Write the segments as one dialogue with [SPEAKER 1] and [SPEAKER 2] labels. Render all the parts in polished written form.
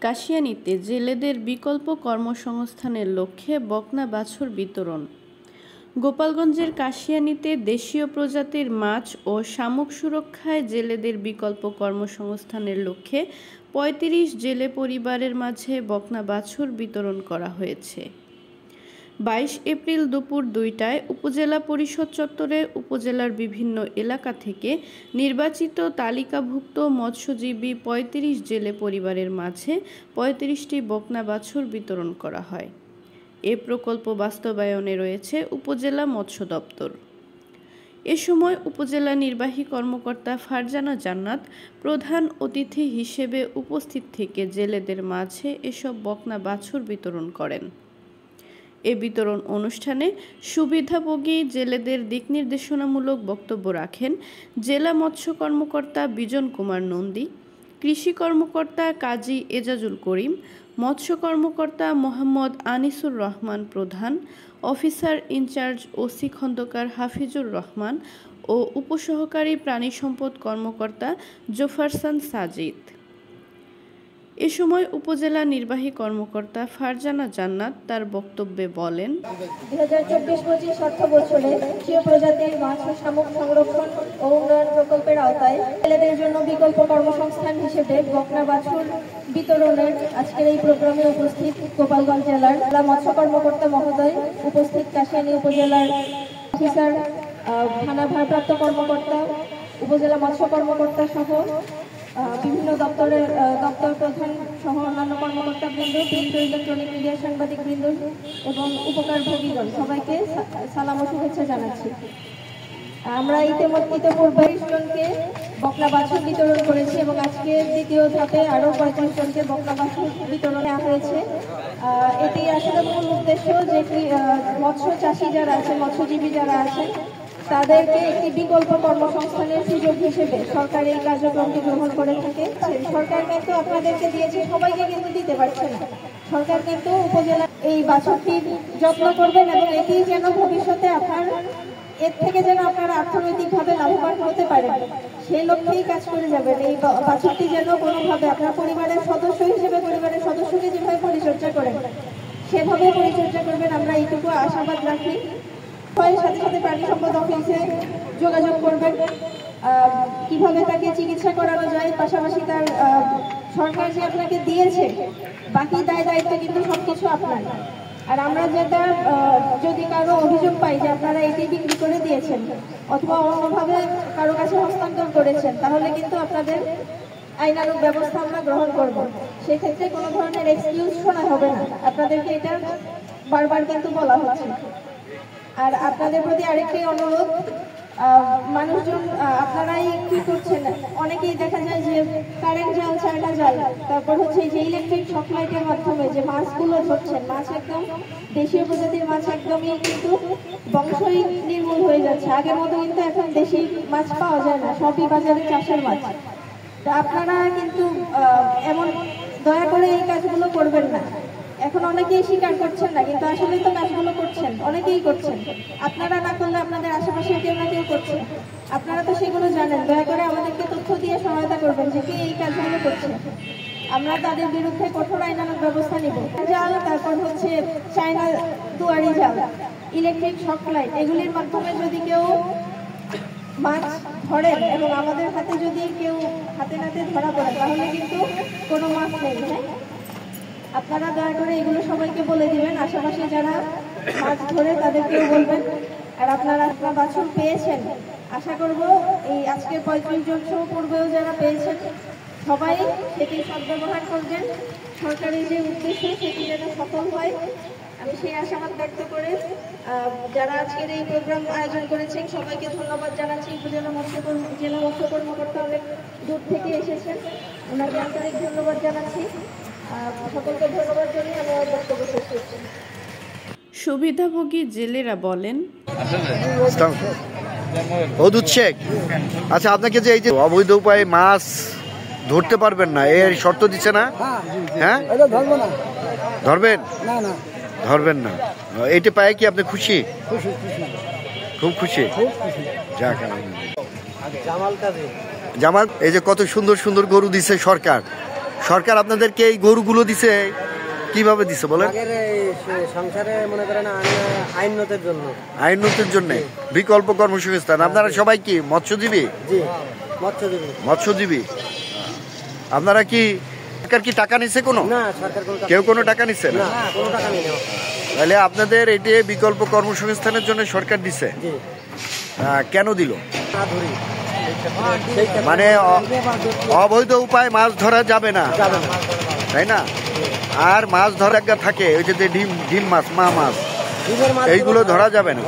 [SPEAKER 1] কাশিয়ানীতে জেলেদের বিকল্প কর্মসংস্থানের লক্ষ্যে বকনা বাছুর বিতরণ। গোপালগঞ্জের কাশিয়ানীতে দেশীয় প্রজাতির মাছ ও শামুক সুরক্ষায় জেলেদের বিকল্প কর্মসংস্থানের লক্ষ্যে ৩৫ জেলে পরিবারের মাঝে বকনা বাছুর বিতরণ করা হয়েছে। ২২ এপ্রিল দুপুর ২টায় উপজেলা পরিষদ চত্বরে উপজেলার বিভিন্ন এলাকা থেকে নির্বাচিত তালিকাভুক্ত মৎস্যজীবী ৩৫ জেলে পরিবারের মাঝে ৩৫টি বকনা বাছুর বিতরণ করা হয়। এ প্রকল্প বাস্তবায়নে রয়েছে উপজেলা মৎস্য দপ্তর। এ সময় উপজেলা নির্বাহী কর্মকর্তা ফারজানা জান্নাত প্রধান অতিথি হিসেবে উপস্থিত থেকে জেলেদের মাঝে এসব বকনা বাছুর বিতরণ করেন। এ বিতরণ অনুষ্ঠানে সুবিধাভোগী জেলেদের দিক নির্দেশনামূলক বক্তব্য রাখেন জেলা মৎস্য কর্মকর্তা বিজন কুমার নন্দী, কৃষি কর্মকর্তা কাজী এজাজুল করিম, মৎস্য কর্মকর্তা Mohammad Anisur Rahman Pradhan, officer in charge OC Khandakar Hafizur Rahman ও উপসহকারী প্রাণী সম্পদ কর্মকর্তা জোফারসান সাজিদ। এ সময় উপজেলা নির্বাহী কর্মকর্তা ফারজানা জান্নাত তার বক্তব্যে বলেন,
[SPEAKER 2] 2024-25 অর্থবছরে দেশীয় প্রজাতির মাছ ও শামুক সংরক্ষণ ও উন্নয়ন প্রকল্পের আওতায় জেলেদের জন্য বিকল্প কর্মসংস্থান হিসেবে বকনা বাছুর বিতরণের আজকের এই প্রোগ্রামে উপস্থিত গোপালগঞ্জ জেলার জেলা মৎস্য কর্মকর্তা মহোদয়, উপস্থিত কাশিয়ানী উপজেলার অফিসার, থানা ভারপ্রাপ্ত কর্মকর্তা, উপজেলা মৎস্য কর্মকর্তা সহ বিভিন্ন দপ্তর প্রধান সহ অন্যান্য কর্মকর্তা বৃন্দ, প্রিন্ট ও ইলেকট্রনিক মিডিয়া সাংবাদিক বৃন্দ এবং উপকারভোগীগণ সবাইকে সালাম ও শুভেচ্ছা জানাচ্ছি। আমরা ইতিপূর্বে ২০ জনকে বকনা বাছুর বিতরণ করেছি এবং আজকে দ্বিতীয় ধাপে আরও ৩৫ জনকে বকনা বাছুর বিতরণ দেওয়া হয়েছে। এটি আসলে মূল উদ্দেশ্য যে মৎস্য চাষি যারা আছে, মৎস্যজীবী যারা আছেন, তাদেরকে একটি বিকল্প কর্মসংস্থানের সুযোগ হিসেবে সরকার এই কার্যক্রমটি গ্রহণ করে থাকে। সরকার কিন্তু আপনাদেরকে দিয়েছে, সবাইকে কিন্তু দিতে পারছে না। সরকার কিন্তু উপজেলা এই বাছুরটির যত্ন করবেন এবং এটি যেন ভবিষ্যতে এর থেকে যেন আপনারা অর্থনৈতিকভাবে লাভবান হতে পারেন, সেই লক্ষ্যেই কাজ করে যাবেন। এই বাছুরটি যেন কোনোভাবে আপনার পরিবারের সদস্য হিসেবে পরিবারের সদস্যকে যেভাবে পরিচর্যা করেন সেভাবে পরিচর্যা করবেন, আমরা এইটুকু আশাবাদ রাখি। সাথে সাথে প্রাণী সম্পদ অফিসে যোগাযোগ করবেন, কিভাবে তাকে চিকিৎসা করানো যায়, পাশাপাশি তার সরকার যে আপনাকে দিয়েছে বাকি দায় দায়িত্ব কিন্তু সবকিছু আপনার। আর আমরা যেটা যদি কারো অভিযোগ পাই যে আপনারা এটি বিক্রি করে দিয়েছেন অথবা অন্যভাবে কারো কাছে হস্তান্তর করেছেন, তাহলে কিন্তু আপনাদের আইনানুগ ব্যবস্থা আমরা গ্রহণ করব। সেক্ষেত্রে কোনো ধরনের এক্সকিউজ শোনা হবে না, আপনাদেরকে এটা বারবার কিন্তু বলা হচ্ছে। আর আপনাদের প্রতি আরেকটি অনুরোধ, মানুষজন আপনারাই কি করছেন, অনেকেই দেখা যায় যে কারেন্ট জাল, চায়না জাল, তারপর হচ্ছে যে ইলেকট্রিক শক লাইটের মাধ্যমে যে মাছগুলো ধরছেন, মাছ একদম দেশীয় প্রজাতির মাছ একদমই কিন্তু বংশই নির্মূল হয়ে যাচ্ছে। আগের মতো কিন্তু এখন দেশি মাছ পাওয়া যায় না, সবই বাজারে চাষের মাছ। তা আপনারা কিন্তু এমন দয়া করে এই কাজগুলো করবেন না। এখন অনেকেই স্বীকার করছেন না, কিন্তু আসলে তো কাজগুলো করছেন, অনেকেই করছেন। আপনারা না করলে আপনাদের আশেপাশে কেউ না কেউ করছে, আপনারা তো সেগুলো জানেন। দয়া করে আমাদেরকে তথ্য দিয়ে সহায়তা করবেন যে কে এই কাজগুলো করছে, আমরা তাদের বিরুদ্ধে কঠোর আইনানুগ ব্যবস্থা নিব। জাল, তারপর হচ্ছে চায়না দুয়ারি জাল, ইলেকট্রিক শক লাইট, এগুলির মাধ্যমে যদি কেউ মাছ ধরেন এবং আমাদের হাতে যদি কেউ হাতে নাতে ধরা পড়ে, তাহলে কিন্তু কোনো মাছ নেই। হ্যাঁ, আপনারা দয়া করে এগুলো সবাইকে বলে দিবেন, আশেপাশে যারা মাছ ধরে তাদেরকেও বলবেন। আর আপনারা বাছুর পেয়েছেন, আশা করব এই আজকের ৩৫ জন সহ পূর্বেও যারা পেয়েছেন সবাই সেটি সদ্ব্যবহার করবেন। সরকারের যে উদ্দেশ্য সেটি যেন সফল হয়, আমি সেই আশাবাদ ব্যক্ত করে যারা আজকের এই প্রোগ্রাম আয়োজন করেছেন সবাইকে ধন্যবাদ জানাচ্ছি। জেলা মৎস্য কর্মকর্তা অনেক দূর থেকে এসেছেন, ওনাকে আন্তরিক ধন্যবাদ জানাচ্ছি। সকলকে ধন্যবাদ জানিয়ে আমি আমার বক্তব্য শেষ করছি।
[SPEAKER 1] সুবিধাভোগী জেলেরা বলেন,
[SPEAKER 3] আচ্ছা, আপনাকে যে এই যে অবৈধ উপায়ে মাছ ধরতে পারবেন না এর শর্ত দিচ্ছে না? হ্যাঁ, ধরবেন না? ধরবেন না, এইটা পায় কি আপনি খুশি? খুব খুশি। জামাল, এই যে কত সুন্দর সুন্দর গরু দিচ্ছে সরকার, সরকার আপনাদেরকে এই গরুগুলো দিছে কিভাবে দিছে বলেন?
[SPEAKER 4] সংসারে মনে করেন আইনতের জন্য।
[SPEAKER 3] আইনতের জন্য বিকল্প কর্মসংস্থান। আপনারা সবাই কি মৎস্যজীবী?
[SPEAKER 4] জি, মৎস্যজীবী।
[SPEAKER 3] মৎস্যজীবী। আপনারা কি সরকার কি টাকা নিছে কোনো?
[SPEAKER 4] না, সরকার
[SPEAKER 3] কেউ কোনো টাকা নিচ্ছে না?
[SPEAKER 4] কোনো টাকা নেই।
[SPEAKER 3] তাহলে আপনাদের এটি বিকল্প কর্মসংস্থানের জন্য সরকার দিছে। কেন দিল? মানে অবৈধ উপায় মাছ ধরা যাবে না, তাই না? আর মাছ ধরা থাকে ওই যে ডিম মাছ, মা মাছ, এইগুলো ধরা যাবে না।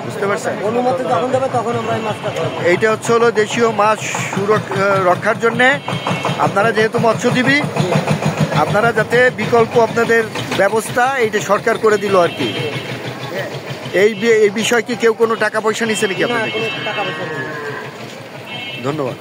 [SPEAKER 3] বুঝতে পারছেন?
[SPEAKER 4] অনুমতি যখন দেবে তখন আমরা এই মাছটা ধরব।
[SPEAKER 3] এইটা হচ্ছে হলো দেশীয় মাছ রক্ষার জন্য আপনারা যেহেতু মৎস্যজীবী, আপনারা যাতে বিকল্প আপনাদের ব্যবস্থা এইটা সরকার করে দিল আর কি। এই বিষয় কি কেউ কোনো টাকা পয়সা নিচ্ছে নাকি আপনাদের?
[SPEAKER 4] টাকা পয়সা নেই।
[SPEAKER 3] ধন্যবাদ।